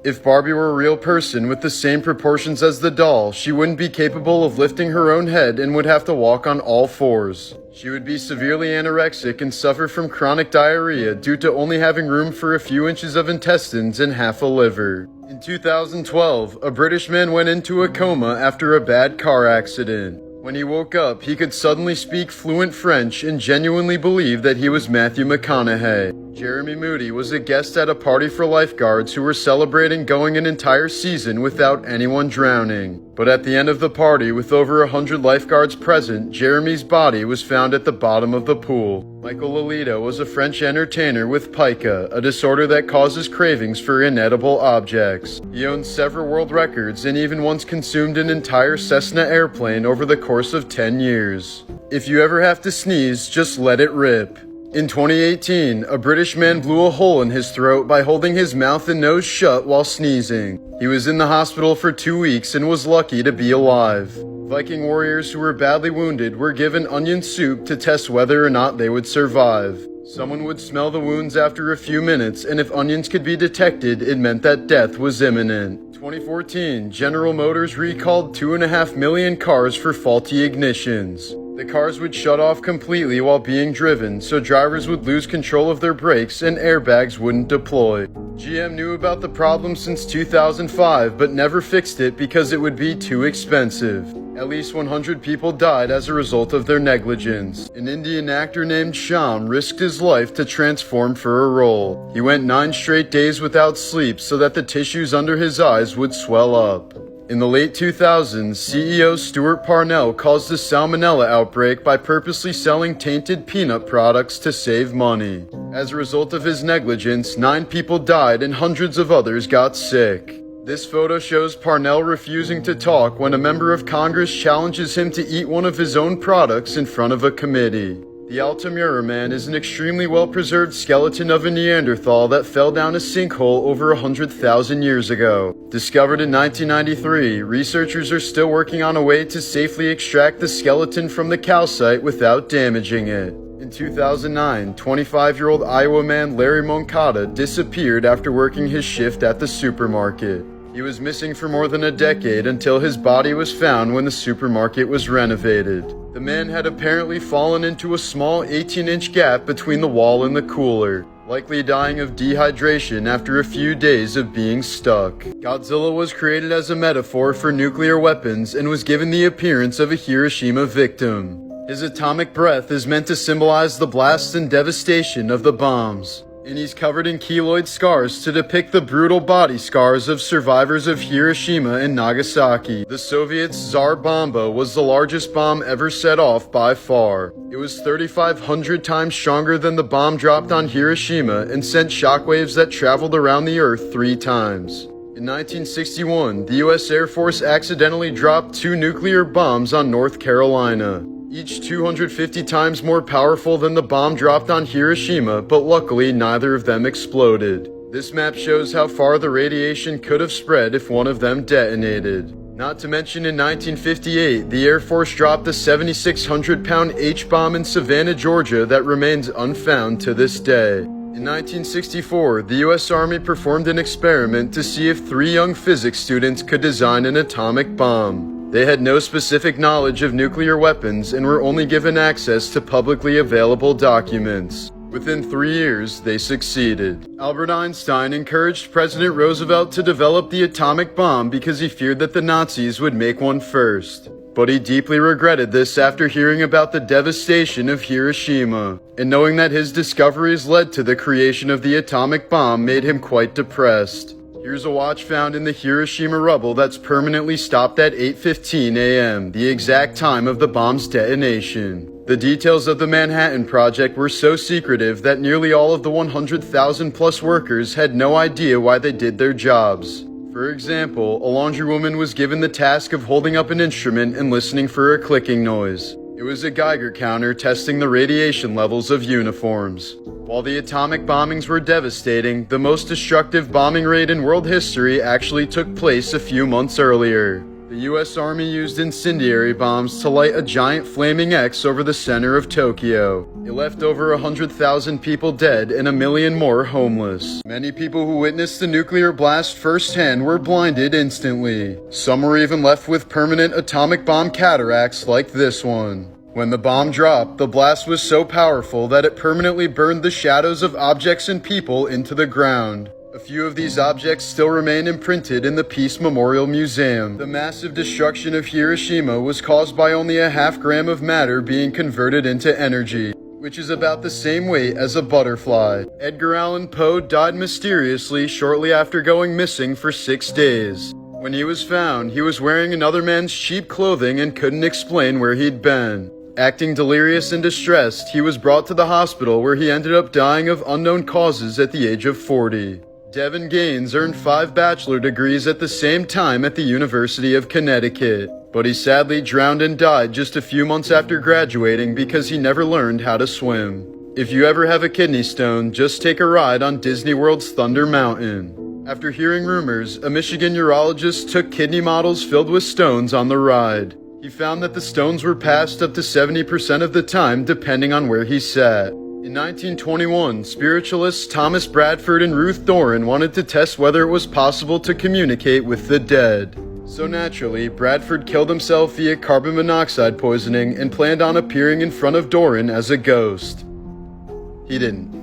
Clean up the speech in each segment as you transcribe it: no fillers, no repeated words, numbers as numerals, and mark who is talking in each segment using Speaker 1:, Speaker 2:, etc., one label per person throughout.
Speaker 1: If Barbie were a real person with the same proportions as the doll, she wouldn't be capable of lifting her own head and would have to walk on all fours. She would be severely anorexic and suffer from chronic diarrhea due to only having room for a few inches of intestines and half a liver. In 2012, a British man went into a coma after a bad car accident. When he woke up, he could suddenly speak fluent French and genuinely believe that he was Matthew McConaughey. Jeremy Moody was a guest at a party for lifeguards who were celebrating going an entire season without anyone drowning. But at the end of the party, with over 100 lifeguards present, Jeremy's body was found at the bottom of the pool. Michael Lolito was a French entertainer with pica, a disorder that causes cravings for inedible objects. He owns several world records and even once consumed an entire Cessna airplane over the course of 10 years. If you ever have to sneeze, just let it rip. In 2018, a British man blew a hole in his throat by holding his mouth and nose shut while sneezing. He was in the hospital for 2 weeks and was lucky to be alive. Viking warriors who were badly wounded were given onion soup to test whether or not they would survive. Someone would smell the wounds after a few minutes, and if onions could be detected, it meant that death was imminent. 2014, General Motors recalled 2.5 million cars for faulty ignitions. The cars would shut off completely while being driven, so drivers would lose control of their brakes and airbags wouldn't deploy. GM knew about the problem since 2005, but never fixed it because it would be too expensive. At least 100 people died as a result of their negligence. An Indian actor named Shyam risked his life to transform for a role. He went 9 straight days without sleep so that the tissues under his eyes would swell up. In the late 2000s, CEO Stuart Parnell caused a salmonella outbreak by purposely selling tainted peanut products to save money. As a result of his negligence, 9 people died and hundreds of others got sick. This photo shows Parnell refusing to talk when a member of Congress challenges him to eat one of his own products in front of a committee. The Altamira Man is an extremely well-preserved skeleton of a Neanderthal that fell down a sinkhole over 100,000 years ago. Discovered in 1993, researchers are still working on a way to safely extract the skeleton from the calcite without damaging it. In 2009, 25-year-old Iowa man Larry Moncada disappeared after working his shift at the supermarket. He was missing for more than a decade until his body was found when the supermarket was renovated. The man had apparently fallen into a small 18-inch gap between the wall and the cooler, likely dying of dehydration after a few days of being stuck. Godzilla was created as a metaphor for nuclear weapons and was given the appearance of a Hiroshima victim. His atomic breath is meant to symbolize the blast and devastation of the bombs. And he's covered in keloid scars to depict the brutal body scars of survivors of Hiroshima and Nagasaki. The Soviets' Tsar Bomba was the largest bomb ever set off by far. It was 3,500 times stronger than the bomb dropped on Hiroshima and sent shockwaves that traveled around the Earth 3 times. In 1961, the U.S. Air Force accidentally dropped 2 nuclear bombs on North Carolina, each 250 times more powerful than the bomb dropped on Hiroshima, but luckily neither of them exploded. This map shows how far the radiation could have spread if one of them detonated. Not to mention in 1958, the Air Force dropped a 7,600-pound H-bomb in Savannah, Georgia that remains unfound to this day. In 1964, the U.S. Army performed an experiment to see if 3 young physics students could design an atomic bomb. They had no specific knowledge of nuclear weapons and were only given access to publicly available documents. Within 3 years, they succeeded. Albert Einstein encouraged President Roosevelt to develop the atomic bomb because he feared that the Nazis would make one first. But he deeply regretted this after hearing about the devastation of Hiroshima, and knowing that his discoveries led to the creation of the atomic bomb made him quite depressed. Here's a watch found in the Hiroshima rubble that's permanently stopped at 8:15 a.m., the exact time of the bomb's detonation. The details of the Manhattan Project were so secretive that nearly all of the 100,000 plus workers had no idea why they did their jobs. For example, a laundrywoman was given the task of holding up an instrument and listening for a clicking noise. It was a Geiger counter testing the radiation levels of uniforms. While the atomic bombings were devastating, the most destructive bombing raid in world history actually took place a few months earlier. The US Army used incendiary bombs to light a giant flaming X over the center of Tokyo. It left over 100,000 people dead and 1 million more homeless. Many people who witnessed the nuclear blast firsthand were blinded instantly. Some were even left with permanent atomic bomb cataracts like this one. When the bomb dropped, the blast was so powerful that it permanently burned the shadows of objects and people into the ground. A few of these objects still remain imprinted in the Peace Memorial Museum. The massive destruction of Hiroshima was caused by only a half gram of matter being converted into energy, which is about the same weight as a butterfly. Edgar Allan Poe died mysteriously shortly after going missing for 6 days. When he was found, he was wearing another man's cheap clothing and couldn't explain where he'd been. Acting delirious and distressed, he was brought to the hospital where he ended up dying of unknown causes at the age of 40. Devin Gaines earned 5 bachelor degrees at the same time at the University of Connecticut, but he sadly drowned and died just a few months after graduating because he never learned how to swim. If you ever have a kidney stone, just take a ride on Disney World's Thunder Mountain. After hearing rumors, a Michigan urologist took kidney models filled with stones on the ride. He found that the stones were passed up to 70% of the time depending on where he sat. In 1921, spiritualists Thomas Bradford and Ruth Doran wanted to test whether it was possible to communicate with the dead. So naturally, Bradford killed himself via carbon monoxide poisoning and planned on appearing in front of Doran as a ghost. He didn't.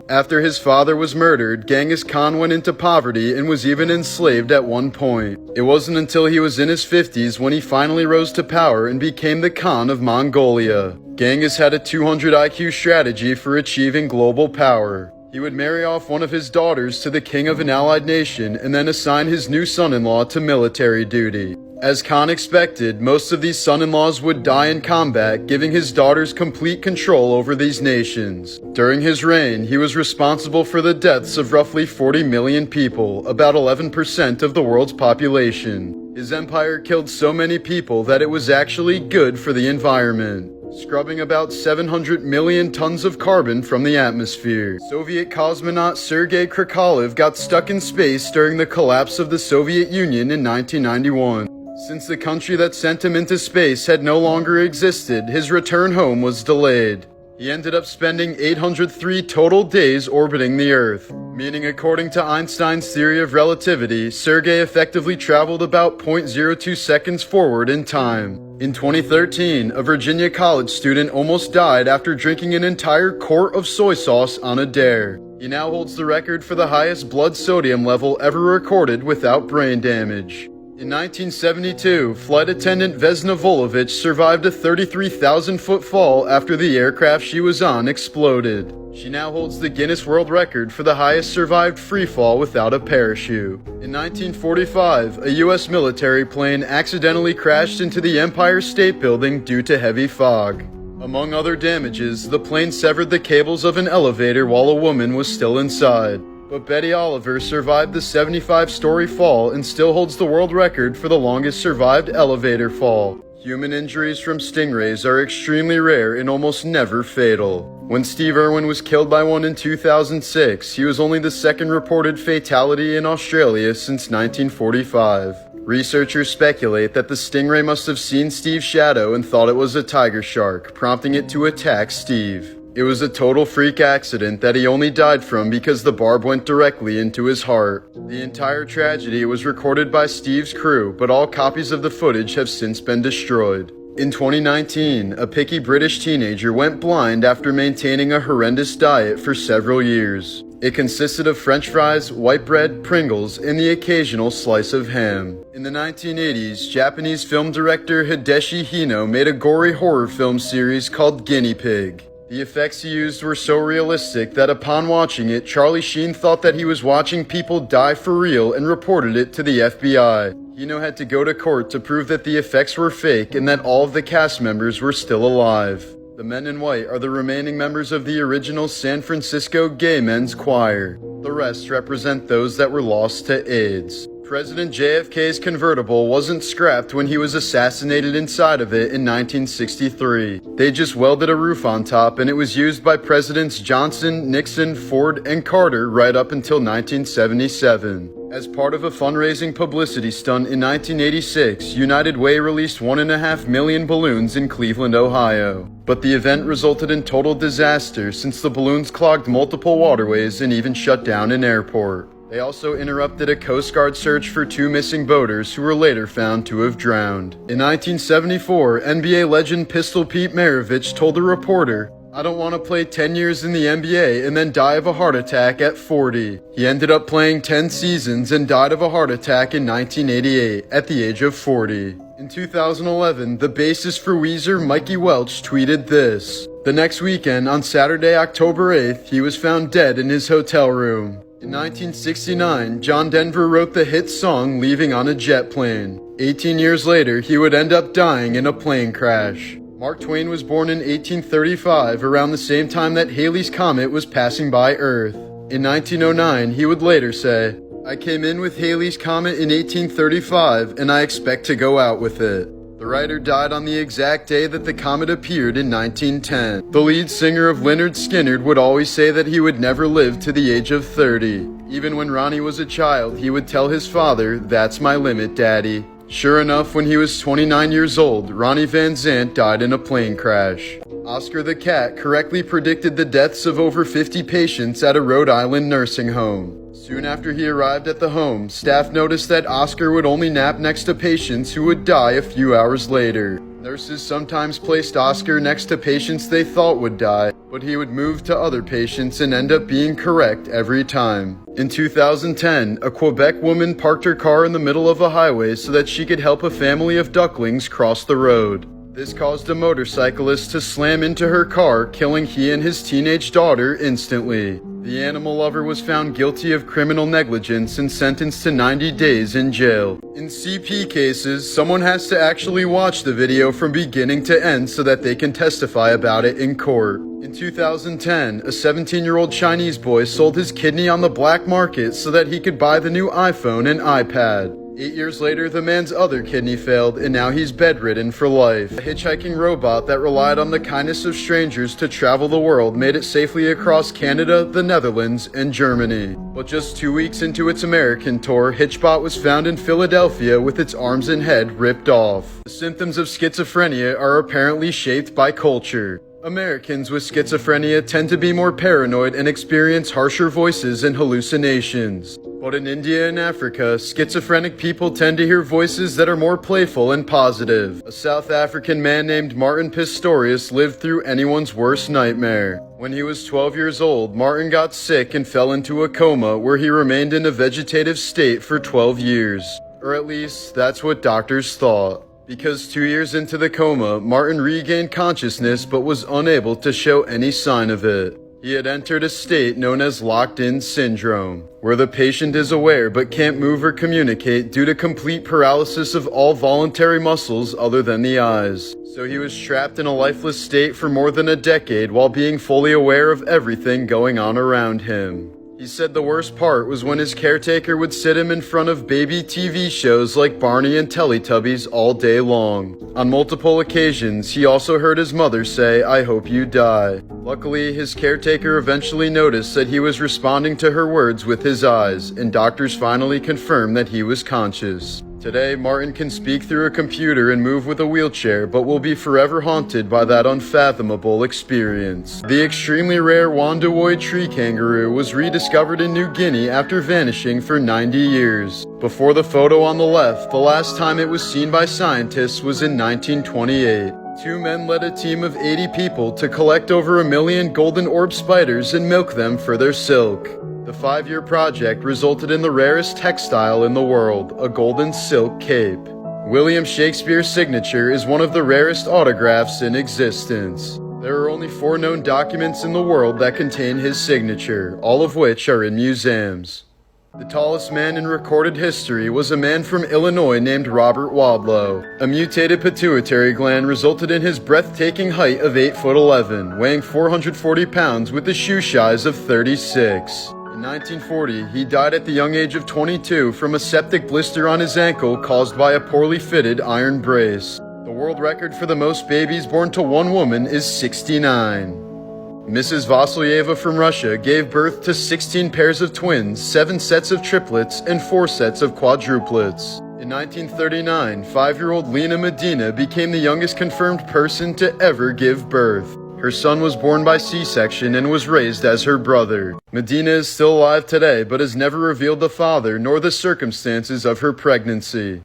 Speaker 1: After his father was murdered, Genghis Khan went into poverty and was even enslaved at one point. It wasn't until he was in his 50s when he finally rose to power and became the Khan of Mongolia. Genghis had a 200 IQ strategy for achieving global power. He would marry off one of his daughters to the king of an allied nation and then assign his new son-in-law to military duty. As Khan expected, most of these son-in-laws would die in combat, giving his daughters complete control over these nations. During his reign, he was responsible for the deaths of roughly 40 million people, about 11% of the world's population. His empire killed so many people that it was actually good for the environment, scrubbing about 700 million tons of carbon from the atmosphere. Soviet cosmonaut Sergei Krikalev got stuck in space during the collapse of the Soviet Union in 1991. Since the country that sent him into space had no longer existed, his return home was delayed. He ended up spending 803 total days orbiting the Earth, meaning according to Einstein's theory of relativity, Sergei effectively traveled about 0.02 seconds forward in time. In 2013, a Virginia college student almost died after drinking an entire quart of soy sauce on a dare. He now holds the record for the highest blood sodium level ever recorded without brain damage. In 1972, flight attendant Vesna Volovich survived a 33,000-foot fall after the aircraft she was on exploded. She now holds the Guinness World Record for the highest survived free fall without a parachute. In 1945, a U.S. military plane accidentally crashed into the Empire State Building due to heavy fog. Among other damages, the plane severed the cables of an elevator while a woman was still inside. But Betty Oliver survived the 75-story fall and still holds the world record for the longest survived elevator fall. Human injuries from stingrays are extremely rare and almost never fatal. When Steve Irwin was killed by one in 2006, he was only the second reported fatality in Australia since 1945. Researchers speculate that the stingray must have seen Steve's shadow and thought it was a tiger shark, prompting it to attack Steve. It was a total freak accident that he only died from because the barb went directly into his heart. The entire tragedy was recorded by Steve's crew, but all copies of the footage have since been destroyed. In 2019, a picky British teenager went blind after maintaining a horrendous diet for several years. It consisted of French fries, white bread, Pringles, and the occasional slice of ham. In the 1980s, Japanese film director Hideshi Hino made a gory horror film series called Guinea Pig. The effects he used were so realistic that upon watching it, Charlie Sheen thought that he was watching people die for real and reported it to the FBI. Hino had to go to court to prove that the effects were fake and that all of the cast members were still alive. The men in white are the remaining members of the original San Francisco Gay Men's Choir. The rest represent those that were lost to AIDS. President JFK's convertible wasn't scrapped when he was assassinated inside of it in 1963. They just welded a roof on top, and it was used by Presidents Johnson, Nixon, Ford, and Carter right up until 1977. As part of a fundraising publicity stunt in 1986, United Way released 1.5 million balloons in Cleveland, Ohio. But the event resulted in total disaster since the balloons clogged multiple waterways and even shut down an airport. They also interrupted a Coast Guard search for 2 missing boaters who were later found to have drowned. In 1974, NBA legend Pistol Pete Maravich told a reporter, "I don't want to play 10 years in the NBA and then die of a heart attack at 40. He ended up playing 10 seasons and died of a heart attack in 1988 at the age of 40. In 2011, the bassist for Weezer, Mikey Welch, tweeted this. The next weekend, on Saturday, October 8th, he was found dead in his hotel room. In 1969, John Denver wrote the hit song Leaving on a Jet Plane. 18 years later, he would end up dying in a plane crash. Mark Twain was born in 1835, around the same time that Halley's Comet was passing by Earth. In 1909, he would later say, "I came in with Halley's Comet in 1835, and I expect to go out with it." The writer died on the exact day that the comet appeared in 1910. The lead singer of Lynyrd Skynyrd would always say that he would never live to the age of 30. Even when Ronnie was a child, he would tell his father, "That's my limit, Daddy." Sure enough, when he was 29 years old, Ronnie Van Zant died in a plane crash. Oscar the Cat correctly predicted the deaths of over 50 patients at a Rhode Island nursing home. Soon after he arrived at the home, staff noticed that Oscar would only nap next to patients who would die a few hours later. Nurses sometimes placed Oscar next to patients they thought would die, but he would move to other patients and end up being correct every time. In 2010, a Quebec woman parked her car in the middle of a highway so that she could help a family of ducklings cross the road. This caused a motorcyclist to slam into her car, killing he and his teenage daughter instantly. The animal lover was found guilty of criminal negligence and sentenced to 90 days in jail. In CP cases, someone has to actually watch the video from beginning to end so that they can testify about it in court. In 2010, a 17-year-old Chinese boy sold his kidney on the black market so that he could buy the new iPhone and iPad. 8 years later, the man's other kidney failed, and now he's bedridden for life. A hitchhiking robot that relied on the kindness of strangers to travel the world made it safely across Canada, the Netherlands, and Germany. But just 2 weeks into its American tour, Hitchbot was found in Philadelphia with its arms and head ripped off. The symptoms of schizophrenia are apparently shaped by culture. Americans with schizophrenia tend to be more paranoid and experience harsher voices and hallucinations. But in India and Africa, schizophrenic people tend to hear voices that are more playful and positive. A South African man named Martin Pistorius lived through anyone's worst nightmare. When he was 12 years old, Martin got sick and fell into a coma where he remained in a vegetative state for 12 years. Or at least, that's what doctors thought. Because 2 years into the coma, Martin regained consciousness but was unable to show any sign of it. He had entered a state known as locked-in syndrome, where the patient is aware but can't move or communicate due to complete paralysis of all voluntary muscles other than the eyes. So he was trapped in a lifeless state for more than a decade while being fully aware of everything going on around him. He said the worst part was when his caretaker would sit him in front of baby TV shows like Barney and Teletubbies all day long. On multiple occasions, he also heard his mother say, "I hope you die." Luckily, his caretaker eventually noticed that he was responding to her words with his eyes, and doctors finally confirmed that he was conscious. Today, Martin can speak through a computer and move with a wheelchair, but will be forever haunted by that unfathomable experience. The extremely rare Wandawoy tree kangaroo was rediscovered in New Guinea after vanishing for 90 years. Before the photo on the left, the last time it was seen by scientists was in 1928. Two men led a team of 80 people to collect over 1 million golden orb spiders and milk them for their silk. The 5-year project resulted in the rarest textile in the world, a golden silk cape. William Shakespeare's signature is one of the rarest autographs in existence. There are only 4 known documents in the world that contain his signature, all of which are in museums. The tallest man in recorded history was a man from Illinois named Robert Wadlow. A mutated pituitary gland resulted in his breathtaking height of 8'11", weighing 440 pounds with a shoe size of 36. In 1940, he died at the young age of 22 from a septic blister on his ankle caused by a poorly fitted iron brace. The world record for the most babies born to one woman is 69. Mrs. Vasilyeva from Russia gave birth to 16 pairs of twins, 7 sets of triplets, and 4 sets of quadruplets. In 1939, 5-year-old Lena Medina became the youngest confirmed person to ever give birth. Her son was born by C-section and was raised as her brother. Medina is still alive today, but has never revealed the father nor the circumstances of her pregnancy.